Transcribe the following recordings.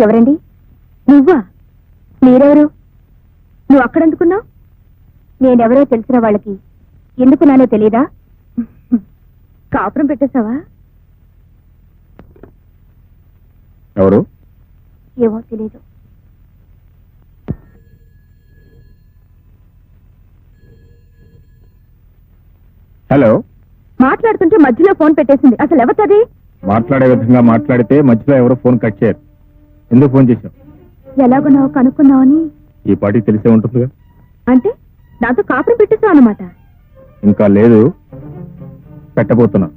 ఎవరండి? నువ్వా? మీరెవరు? నువ్వు అక్కడెందుకున్నావు? నేనెవరో తెలిసిన వాళ్ళకి ఎందుకున్నానో తెలీదా? కాపురం పెట్టేశావా? ఎవరు? ఏమో తెలీదు. హలో. మాట్లాడుతుంటే మధ్యలో ఫోన్ పెట్టేసింది. అసలు ఎవరిది? మాట్లాడే విధంగా మాట్లాడితే మధ్యలో ఎవరో ఫోన్ కట్ చేయరు. ఎందుకు ఫోన్ చేశావు? ఎలాగున్నావు కనుక్కున్నావని. ఈ పాటికి తెలిసే ఉంటుందిగా. అంటే నాతో కాపురం పెట్టేశావు అన్నమాట? ఇంకా లేదు, పెట్టబోతున్నా.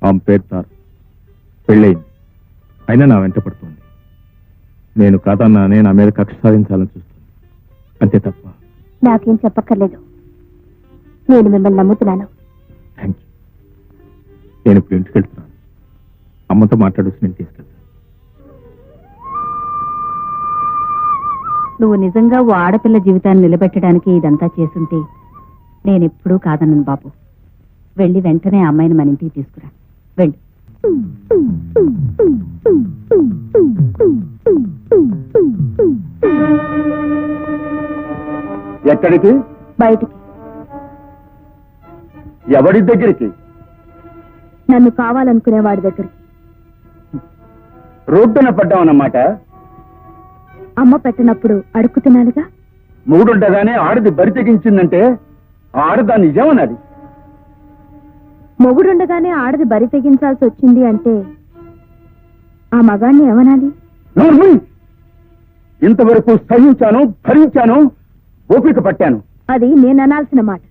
ఆమె పేరు తారు. పెళ్ళయింది, అయినా నా వెంట పడుతుంది. నేను కాదన్నానే నా మీద కక్ష సాధించాలని చూస్తుంది, అంతే తప్ప. నాకేం చెప్పక్కర్లేదు, నేను మిమ్మల్ని నమ్ముతున్నాను. Thank you. నేను ఇప్పుడు ఇంటికి వెళ్తున్నాను. అమ్మతో మాట్లాడొచ్చి నేను తీసుకెళ్తాను. నువ్వు నిజంగా ఓ ఆడపిల్ల జీవితాన్ని నిలబెట్టడానికి ఇదంతా చేసుంటే నేనెప్పుడూ కాదన్నాను బాబు. వెళ్ళి వెంటనే ఆ అమ్మాయిని మన ఇంటికి తీసుకురా. వెళ్ళి. ఎక్కడికి? బయటికి. ఎవరి దగ్గరికి? నన్ను కావాలనుకునే వాడి దగ్గరికి. రోడ్డున పడ్డామన్నమాట. అమ్మ పెట్టినప్పుడు అడుక్కు తినాలిగా. మూడుండగానే ఆడది బరి తెగించిందంటే ఆడదాన్ని ఏమన్నది? మొగుడుండగానే ఆడది బరి తెగించాల్సి వచ్చింది అంటే ఆ మగాన్ని ఏమనాలి? ఇంతవరకు సహించాను, భరించాను, ఓపిక పట్టాను. అది నేను అనాల్సిన మాట.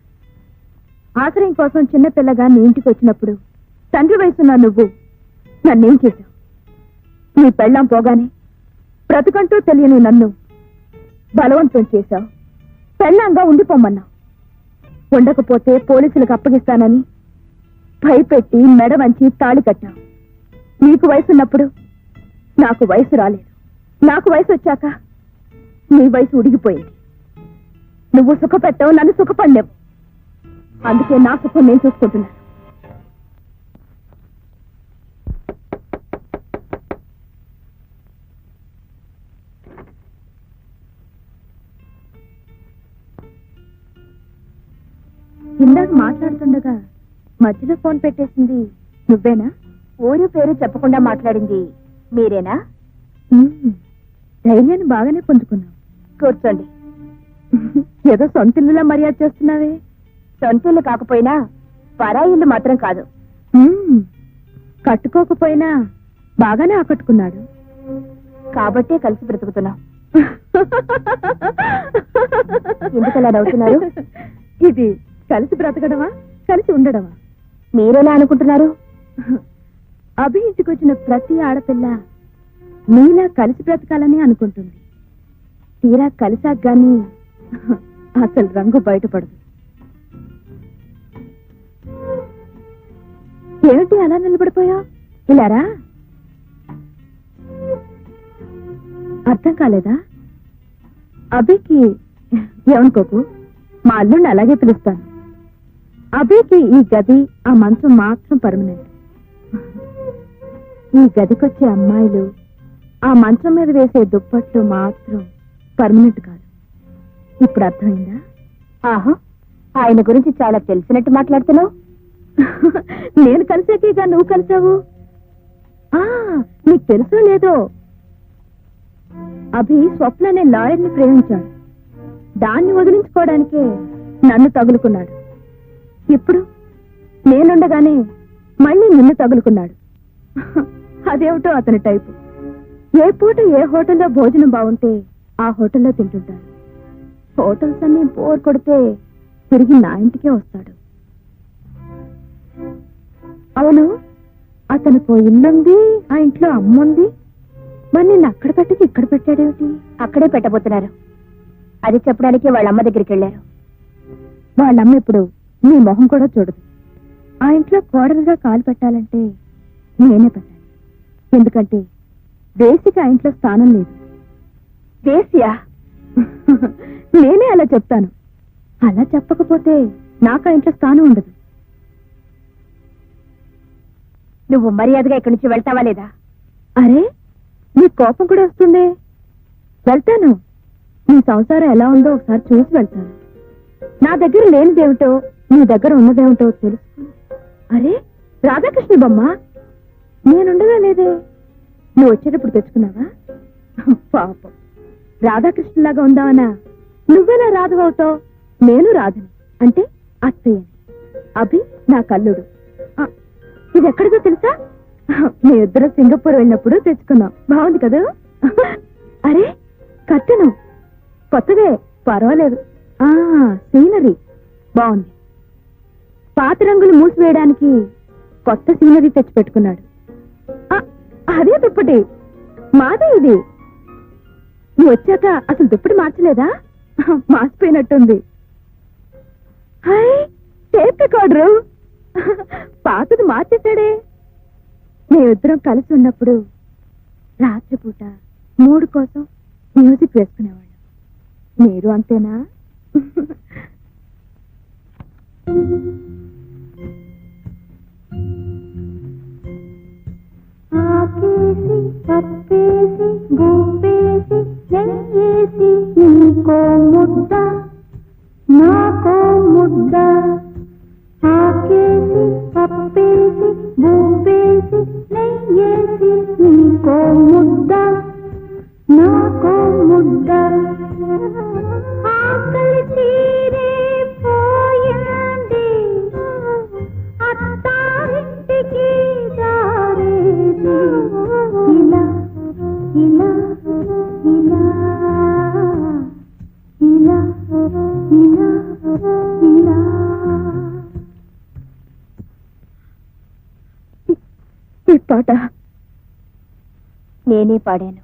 ఆశ్రయం కోసం చిన్నపిల్లగా నీ ఇంటికి వచ్చినప్పుడు తండ్రి వయసున్న నువ్వు నన్నేం చేశావు? నీ పెళ్ళాం పోగానే బ్రతుకంటూ తెలియని నన్ను బలవంతం చేశావు. పెళ్ళాంగా ఉండిపోమన్నావు. ఉండకపోతే పోలీసులకు అప్పగిస్తానని భయపెట్టి మెడ వంచి తాళి కట్టావు. నీకు వయసున్నప్పుడు నాకు వయసు రాలేదు. నాకు వయసు వచ్చాక నీ వయసు ఉడిగిపోయింది. నువ్వు సుఖపెట్టావు, నన్ను సుఖపడలేవు. అందుకే నా సుఖం నేను చూసుకుంటున్నాను. ఇందాక మాట్లాడుతుండగా మధ్యలో ఫోన్ పెట్టేసింది నువ్వేనా? ఊరు పేరు చెప్పకుండా మాట్లాడింది మీరేనా? ధైర్యాన్ని బాగానే పుంజుకున్నావు. కూర్చోండి. ఏదో సొంతిల్లులా మర్యాద చేస్తున్నావే. సొంతిల్లు కాకపోయినా పరాయిల్లు మాత్రం కాదు. కట్టుకోకపోయినా బాగానే ఆకట్టుకున్నాడు కాబట్టే కలిసి బ్రతుకుతున్నాం. ఎందుకలా నవ్వుతున్నారు? ఇది కలిసి బ్రతకడమా, కలిసి ఉండడమా? మీరెలా అనుకుంటున్నారు? అభి ఇంటికి వచ్చిన ప్రతి ఆడపిల్ల మీలా కలిసి బ్రతకాలని అనుకుంటుంది. తీరా కలిసాక గాని అసలు రంగు బయటపడదు. ఏమిటి అలా నిలబడిపోయా? ఇలారా? అర్థం కాలేదా? అభికి ఏమనుకోకు, మా అల్లుడిని అలాగే పిలుస్తాను. అభికి ఈ గది, ఆ మంచం మాత్రం పర్మనెంట్. ఈ గదికొచ్చే అమ్మాయిలు, ఆ మంచం మీద వేసే దుప్పట్లు మాత్రం పర్మనెంట్ కాదు. ఇప్పుడు అర్థమైందా? ఆహా, ఆయన గురించి చాలా తెలిసినట్టు మాట్లాడుతున్నావు. నేను కలిసాకేగా నువ్వు కలిసావు. నీకు తెలుసో లేదో, అభి స్వప్న అనే లాయర్ని ప్రేమించాడు. దాన్ని వదిలించుకోవడానికే నన్ను తగులుకున్నాడు. ఇప్పుడు నేనుండగానే మళ్ళీ నిన్ను తగులుకున్నాడు. అదేమిటో అతని టైపు. ఏ పూట ఏ హోటల్లో భోజనం బాగుంటే ఆ హోటల్లో తింటుంటాడు. హోటల్స్ అన్ని బోర్ కొడితే తిరిగి నా ఇంటికే వస్తాడు. అవును, అతనికి ఇల్లుంది, ఆ ఇంట్లో అమ్ముంది. మరి నిన్ను అక్కడ పెట్టకి ఇక్కడ పెట్టాడేమిటి? అక్కడే పెట్టబోతున్నారు. అది చెప్పడానికి వాళ్ళమ్మ దగ్గరికి వెళ్ళారు. వాళ్ళమ్మ ఇప్పుడు నీ మొహం కూడా చూడదు. ఆ ఇంట్లో కోడలుగా కాలు పెట్టాలంటే నేనే పెట్టాలి. ఎందుకంటే వేసికి ఆ ఇంట్లో స్థానం లేదు. వేసియా? నేనే అలా చెప్తాను. అలా చెప్పకపోతే నాకు ఆ ఇంట్లో స్థానం ఉండదు. నువ్వు మర్యాదగా ఇక్కడి నుంచి వెళ్తావా లేదా? అరే, నీ కోపం కూడా వస్తుంది. వెళ్తాను. నీ సంసారం ఎలా ఉందో ఒకసారి చూసి వెళ్తాను. నా దగ్గర లేనిదేమిటో నీ దగ్గర ఉన్నదేమిటో తెలుసు. అరే, రాధాకృష్ణ బొమ్మ నేనుండగా లేదే. నువ్వు వచ్చేటప్పుడు తెచ్చుకున్నావా? పాపం, రాధాకృష్ణలాగా ఉందావనా? నువ్వెలా రాధవవుతావు? నేను రాధని, అంటే అత్తయ్యని. అభి నా కల్లుడు. ఇది ఎక్కడిదో తెలుసా? మీ ఇద్దరు సింగపూర్ వెళ్ళినప్పుడు తెచ్చుకున్నాం. బాగుంది కదా? అరే, కట్టను కొత్తదే, పర్వాలేదు. సీనరీ బాగుంది. పాత రంగులు మూసివేయడానికి కొత్త సీనరీ తెచ్చి పెట్టుకున్నాడు. అదే దుప్పటి, మాదే ఇది. నువ్వు వచ్చాక అసలు దుప్పటి మార్చలేదా? మార్చిపోయినట్టుంది. హాయ్, టేప్ రికార్డరు పాతది మార్చేశాడే. మేమిద్దరం కలిసి ఉన్నప్పుడు రాత్రిపూట మూడు కోసం మ్యూజిక్ వేసుకునేవాళ్ళం. మీరు అంతేనా? ఆకేసి పప్పేసి గుప్పేసి నెయ్యేసి నీకో ముద్ద నాకో ముద్ద. ఆకేసి పప్పేసి గుప్పేసి నెయ్యేసి నీకో ముద్ద నాకో ముద్ద. ఆకలి తీరే పోయింది అత్తారింటికి దారేది. ఇలా ఇలా ఇలా ఇలా ఇలా ఇలా. ఈ పాట నేనే పాడాను.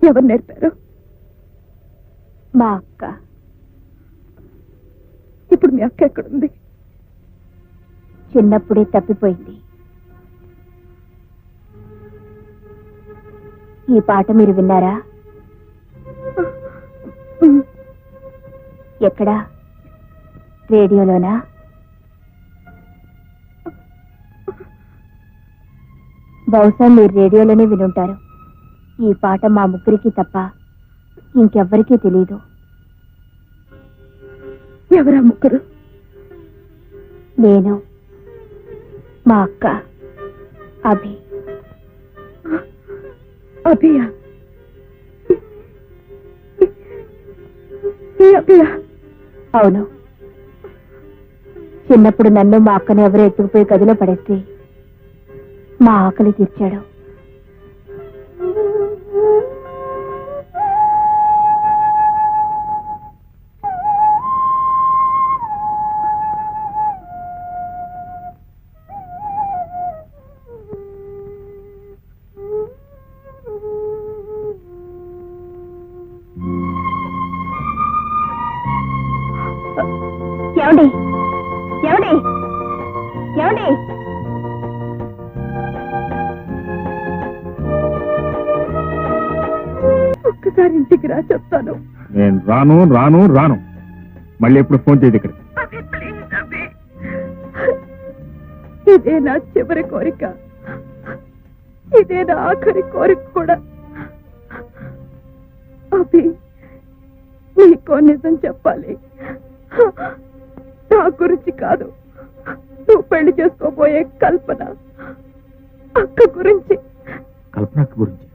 ఎవరు నేర్పారు? మా అక్క. ఇప్పుడు మీ అక్క ఎక్కడుంది? చిన్నప్పుడే తప్పిపోయింది. ఈ పాట మీరు విన్నారా? ఎక్కడా? రేడియోలోనా? బహుశా మీరు రేడియోలోనే వినుంటారు. ఈ పాట మా ముగ్గురికి తప్ప ఇంకెవ్వరికీ తెలీదు. ఎవరా ముగ్గురు? నేను, మా అక్క, అభి. అభియా? అవును. చిన్నప్పుడు నన్ను మా అక్కని ఎవరో ఎత్తుకుపోయి గదిలో పడేస్తే మా ఆకలి తీర్చాడు. ఏమండి ఏమండి ఏమండి? ఒక్కసారి ఇంటికి రా, చెప్తాను. నేను రాను రాను రాను. మళ్ళీ ఎప్పుడు ఫోన్ చేయదు ఇక్కడ. ఇదే నా చివరి కోరిక, ఇదే నా ఆఖరి కోరిక కూడా. అభి, నీకో నిజం చెప్పాలి. నా గురించి కాదు, నువ్వు పెళ్లి చేసుకోబోయే కల్పన అక్క గురించి. కల్పన అక్క గురించి?